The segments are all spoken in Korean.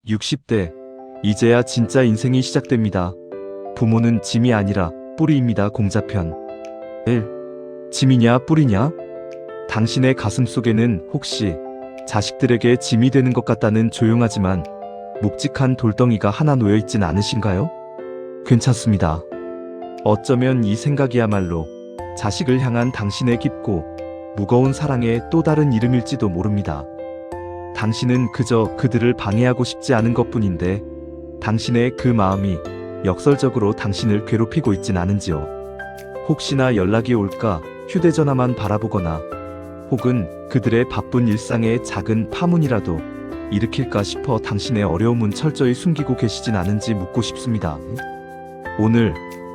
60대, 이제야 진짜 인생이 시작됩니다. 부모는 짐이 아니라 뿌리입니다. 공자편 1. 짐이냐 뿌리냐? 당신의 가슴 속에는 혹시 자식들에게 짐이 되는 것 같다는 조용하지만 묵직한 돌덩이가 하나 놓여있진 않으신가요? 괜찮습니다. 어쩌면 이 생각이야말로 자식을 향한 당신의 깊고 무거운 사랑의 또 다른 이름일지도 모릅니다. 당신은 그저 그들을 방해하고 싶지 않은 것뿐인데 당신의 그 마음이 역설적으로 당신을 괴롭히고 있진 않은지요. 혹시나 연락이 올까 휴대전화만 바라보거나 혹은 그들의 바쁜 일상에 작은 파문이라도 일으킬까 싶어 당신의 어려움은 철저히 숨기고 계시진 않은지 묻고 싶습니다. 오늘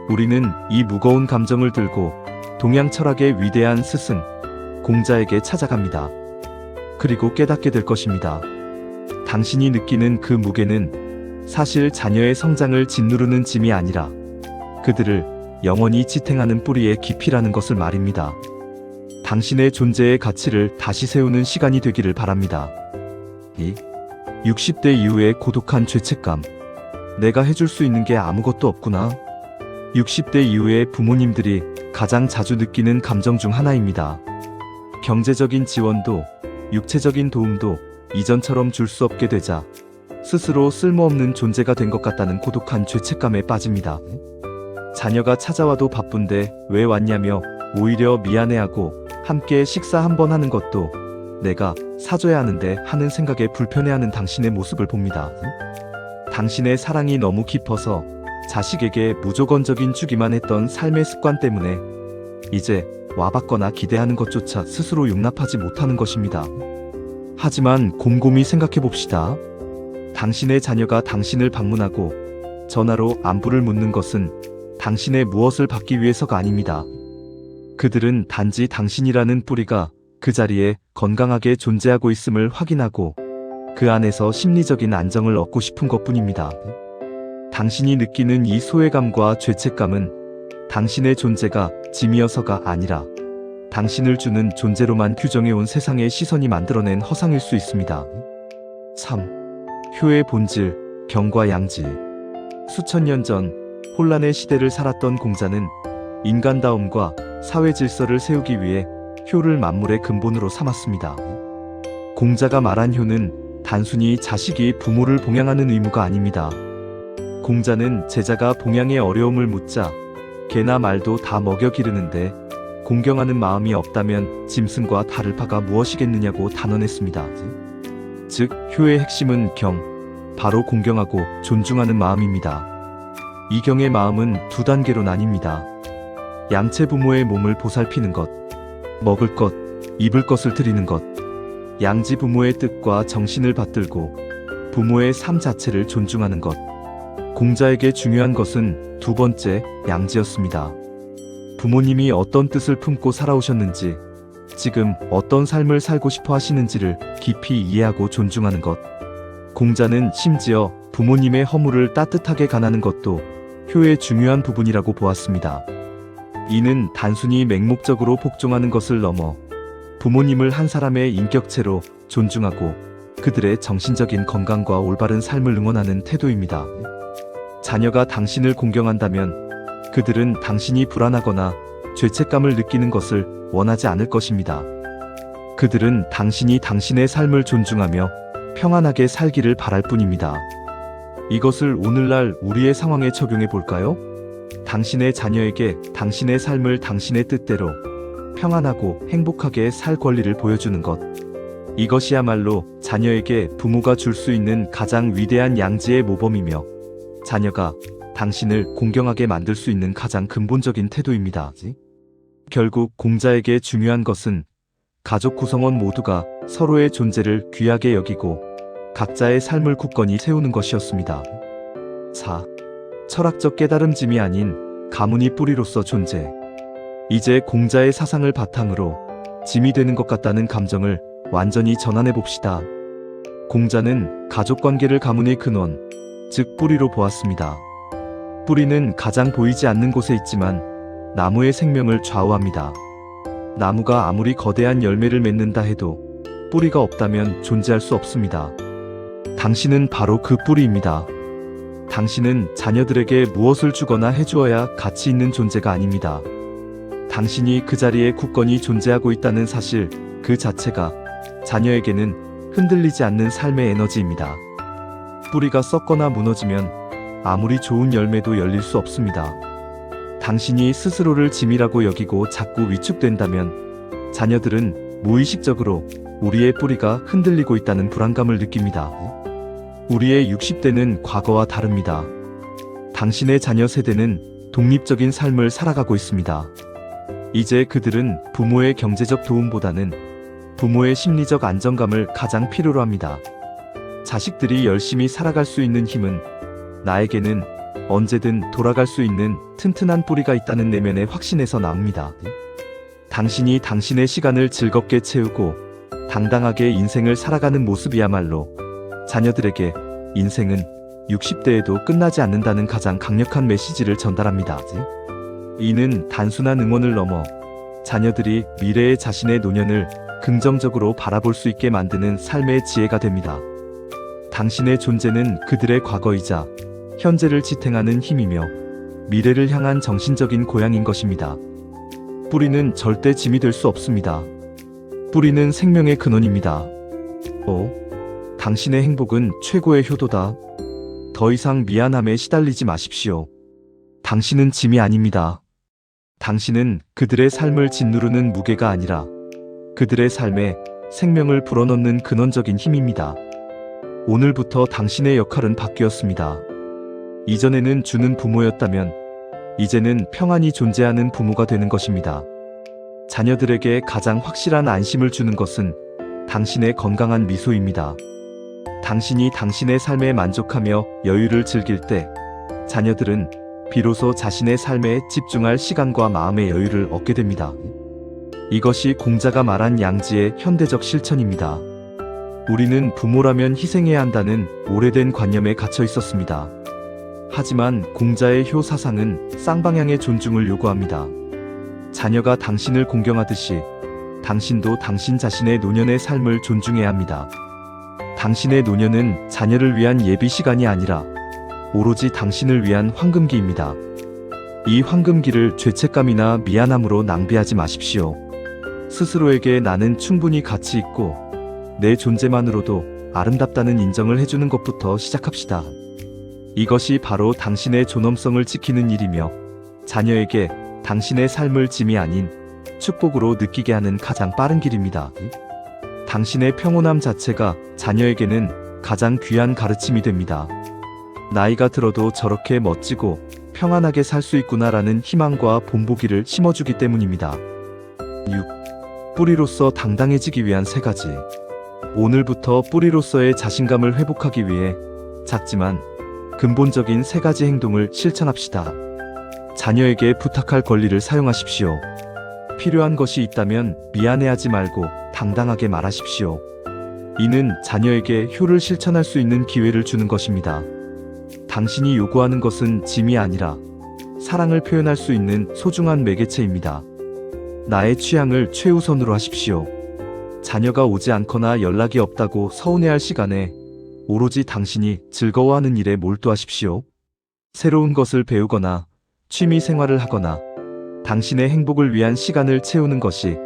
우리는 이 무거운 감정을 들고 동양 철학의 위대한 스승 공자에게 찾아갑니다. 그리고 깨닫게 될 것입니다. 당신이 느끼는 그 무게는 사실 자녀의 성장을 짓누르는 짐이 아니라 그들을 영원히 지탱하는 뿌리의 깊이라는 것을 말입니다. 당신의 존재의 가치를 다시 세우는 시간이 되기를 바랍니다. 2. 60대 이후의 고독한 죄책감. 내가 해줄 수 있는 게 아무것도 없구나. 60대 이후의 부모님들이 가장 자주 느끼는 감정 중 하나입니다. 경제적인 지원도 육체적인 도움도 이전처럼 줄 수 없게 되자 스스로 쓸모없는 존재가 된 것 같다는 고독한 죄책감에 빠집니다. 자녀가 찾아와도 바쁜데 왜 왔냐며 오히려 미안해하고 함께 식사 한번 하는 것도 내가 사줘야 하는데 하는 생각에 불편해하는 당신의 모습을 봅니다. 당신의 사랑이 너무 깊어서 자식에게 무조건적인 주기만 했던 삶의 습관 때문에 이제 와받거나 기대하는 것조차 스스로 용납하지 못하는 것입니다. 하지만 곰곰이 생각해 봅시다. 당신의 자녀가 당신을 방문하고 전화로 안부를 묻는 것은 당신의 무엇을 받기 위해서가 아닙니다. 그들은 단지 당신이라는 뿌리가 그 자리에 건강하게 존재하고 있음을 확인하고 그 안에서 심리적인 안정을 얻고 싶은 것뿐입니다. 당신이 느끼는 이 소외감과 죄책감은 당신의 존재가 짐이어서가 아니라 당신을 주는 존재로만 규정해온 세상의 시선이 만들어낸 허상일 수 있습니다. 3. 효의 본질, 경과 양지. 수천 년 전 혼란의 시대를 살았던 공자는 인간다움과 사회 질서를 세우기 위해 효를 만물의 근본으로 삼았습니다. 공자가 말한 효는 단순히 자식이 부모를 봉양하는 의무가 아닙니다. 공자는 제자가 봉양의 어려움을 묻자 개나 말도 다 먹여 기르는데 공경하는 마음이 없다면 짐승과 다를 바가 무엇이겠느냐고 단언했습니다. 즉, 효의 핵심은 바로 공경하고 존중하는 마음입니다. 이 경의 마음은 두 단계로 나뉩니다. 양체 부모의 몸을 보살피는 것, 먹을 것, 입을 것을 드리는 것, 양지 부모의 뜻과 정신을 받들고 부모의 삶 자체를 존중하는 것. 공자에게 중요한 것은 두 번째, 양지였습니다. 부모님이 어떤 뜻을 품고 살아오셨는지, 지금 어떤 삶을 살고 싶어 하시는지를 깊이 이해하고 존중하는 것. 공자는 심지어 부모님의 허물을 따뜻하게 간하는 것도 효의 중요한 부분이라고 보았습니다. 이는 단순히 맹목적으로 복종하는 것을 넘어 부모님을 한 사람의 인격체로 존중하고 그들의 정신적인 건강과 올바른 삶을 응원하는 태도입니다. 자녀가 당신을 공경한다면 그들은 당신이 불안하거나 죄책감을 느끼는 것을 원하지 않을 것입니다. 그들은 당신이 당신의 삶을 존중하며 평안하게 살기를 바랄 뿐입니다. 이것을 오늘날 우리의 상황에 적용해 볼까요? 당신의 자녀에게 당신의 삶을 당신의 뜻대로 평안하고 행복하게 살 권리를 보여주는 것. 이것이야말로 자녀에게 부모가 줄 수 있는 가장 위대한 양지의 모범이며 자녀가 당신을 공경하게 만들 수 있는 가장 근본적인 태도입니다. 결국 공자에게 중요한 것은 가족 구성원 모두가 서로의 존재를 귀하게 여기고 각자의 삶을 굳건히 세우는 것이었습니다. 4. 철학적 깨달음짐이 아닌 가문이 뿌리로서 존재. 이제 공자의 사상을 바탕으로 짐이 되는 것 같다는 감정을 완전히 전환해 봅시다. 공자는 가족관계를 가문의 근원, 즉 뿌리로 보았습니다. 뿌리는 가장 보이지 않는 곳에 있지만 나무의 생명을 좌우합니다. 나무가 아무리 거대한 열매를 맺는다 해도 뿌리가 없다면 존재할 수 없습니다. 당신은 바로 그 뿌리입니다. 당신은 자녀들에게 무엇을 주거나 해주어야 가치 있는 존재가 아닙니다. 당신이 그 자리에 굳건히 존재하고 있다는 사실 그 자체가 자녀에게는 흔들리지 않는 삶의 에너지입니다. 뿌리가 썩거나 무너지면 아무리 좋은 열매도 열릴 수 없습니다. 당신이 스스로를 짐이라고 여기고 자꾸 위축된다면 자녀들은 무의식적으로 우리의 뿌리가 흔들리고 있다는 불안감을 느낍니다. 우리의 60대는 과거와 다릅니다. 당신의 자녀 세대는 독립적인 삶을 살아가고 있습니다. 이제 그들은 부모의 경제적 도움보다는 부모의 심리적 안정감을 가장 필요로 합니다. 자식들이 열심히 살아갈 수 있는 힘은 나에게는 언제든 돌아갈 수 있는 튼튼한 뿌리가 있다는 내면의 확신에서 나옵니다. 당신이 당신의 시간을 즐겁게 채우고 당당하게 인생을 살아가는 모습이야말로 자녀들에게 인생은 60대에도 끝나지 않는다는 가장 강력한 메시지를 전달합니다. 이는 단순한 응원을 넘어 자녀들이 미래의 자신의 노년을 긍정적으로 바라볼 수 있게 만드는 삶의 지혜가 됩니다. 당신의 존재는 그들의 과거이자 현재를 지탱하는 힘이며 미래를 향한 정신적인 고향인 것입니다. 뿌리는 절대 짐이 될 수 없습니다. 뿌리는 생명의 근원입니다. 당신의 행복은 최고의 효도다. 더 이상 미안함에 시달리지 마십시오. 당신은 짐이 아닙니다. 당신은 그들의 삶을 짓누르는 무게가 아니라 그들의 삶에 생명을 불어넣는 근원적인 힘입니다. 오늘부터 당신의 역할은 바뀌었습니다. 이전에는 주는 부모였다면 이제는 평안히 존재하는 부모가 되는 것입니다. 자녀들에게 가장 확실한 안심을 주는 것은 당신의 건강한 미소입니다. 당신이 당신의 삶에 만족하며 여유를 즐길 때 자녀들은 비로소 자신의 삶에 집중할 시간과 마음의 여유를 얻게 됩니다. 이것이 공자가 말한 양지의 현대적 실천입니다. 우리는 부모라면 희생해야 한다는 오래된 관념에 갇혀 있었습니다. 하지만 공자의 효 사상은 쌍방향의 존중을 요구합니다. 자녀가 당신을 공경하듯이 당신도 당신 자신의 노년의 삶을 존중해야 합니다. 당신의 노년은 자녀를 위한 예비 시간이 아니라 오로지 당신을 위한 황금기입니다. 이 황금기를 죄책감이나 미안함으로 낭비하지 마십시오. 스스로에게 나는 충분히 가치 있고 내 존재만으로도 아름답다는 인정을 해주는 것부터 시작합시다. 이것이 바로 당신의 존엄성을 지키는 일이며 자녀에게 당신의 삶을 짐이 아닌 축복으로 느끼게 하는 가장 빠른 길입니다. 당신의 평온함 자체가 자녀에게는 가장 귀한 가르침이 됩니다. 나이가 들어도 저렇게 멋지고 평안하게 살 수 있구나라는 희망과 본보기를 심어주기 때문입니다. 6. 뿌리로서 당당해지기 위한 3가지. 오늘부터 뿌리로서의 자신감을 회복하기 위해 작지만 근본적인 3가지 행동을 실천합시다. 자녀에게 부탁할 권리를 사용하십시오. 필요한 것이 있다면 미안해하지 말고 당당하게 말하십시오. 이는 자녀에게 효를 실천할 수 있는 기회를 주는 것입니다. 당신이 요구하는 것은 짐이 아니라 사랑을 표현할 수 있는 소중한 매개체입니다. 나의 취향을 최우선으로 하십시오. 자녀가 오지 않거나 연락이 없다고 서운해할 시간에 오로지 당신이 즐거워하는 일에 몰두하십시오. 새로운 것을 배우거나 취미 생활을 하거나 당신의 행복을 위한 시간을 채우는 것이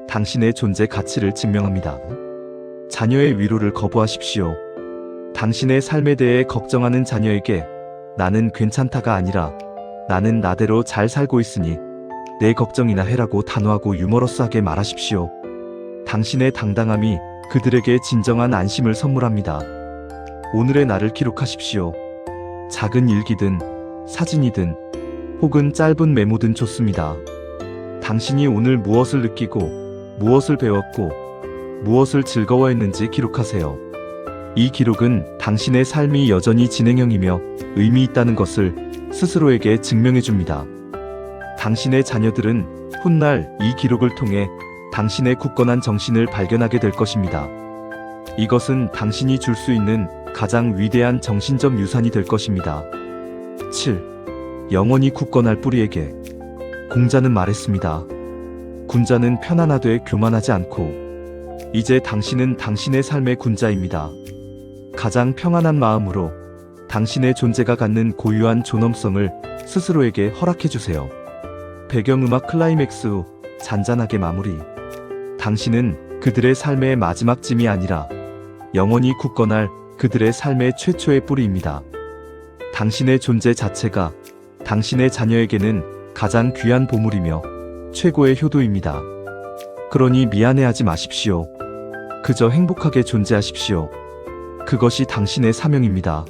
당신의 존재 가치를 증명합니다. 자녀의 위로를 거부하십시오. 당신의 삶에 대해 걱정하는 자녀에게 나는 괜찮다가 아니라 나는 나대로 잘 살고 있으니 내 걱정이나 해라고 단호하고 유머러스하게 말하십시오. 당신의 당당함이 그들에게 진정한 안심을 선물합니다. 오늘의 날을 기록하십시오. 작은 일기든 사진이든 혹은 짧은 메모든 좋습니다. 당신이 오늘 무엇을 느끼고 무엇을 배웠고 무엇을 즐거워했는지 기록하세요. 이 기록은 당신의 삶이 여전히 진행형이며 의미 있다는 것을 스스로에게 증명해 줍니다. 당신의 자녀들은 훗날 이 기록을 통해 당신의 굳건한 정신을 발견하게 될 것입니다. 이것은 당신이 줄 수 있는 가장 위대한 정신적 유산이 될 것입니다. 7. 영원히 굳건할 뿌리에게. 공자는 말했습니다. 군자는 편안하되 교만하지 않고. 이제 당신은 당신의 삶의 군자입니다. 가장 평안한 마음으로 당신의 존재가 갖는 고유한 존엄성을 스스로에게 허락해주세요. 배경음악 클라이맥스 후 잔잔하게 마무리. 당신은 그들의 삶의 마지막 짐이 아니라 영원히 굳건할 그들의 삶의 최초의 뿌리입니다. 당신의 존재 자체가 당신의 자녀에게는 가장 귀한 보물이며 최고의 효도입니다. 그러니 미안해하지 마십시오. 그저 행복하게 존재하십시오. 그것이 당신의 사명입니다.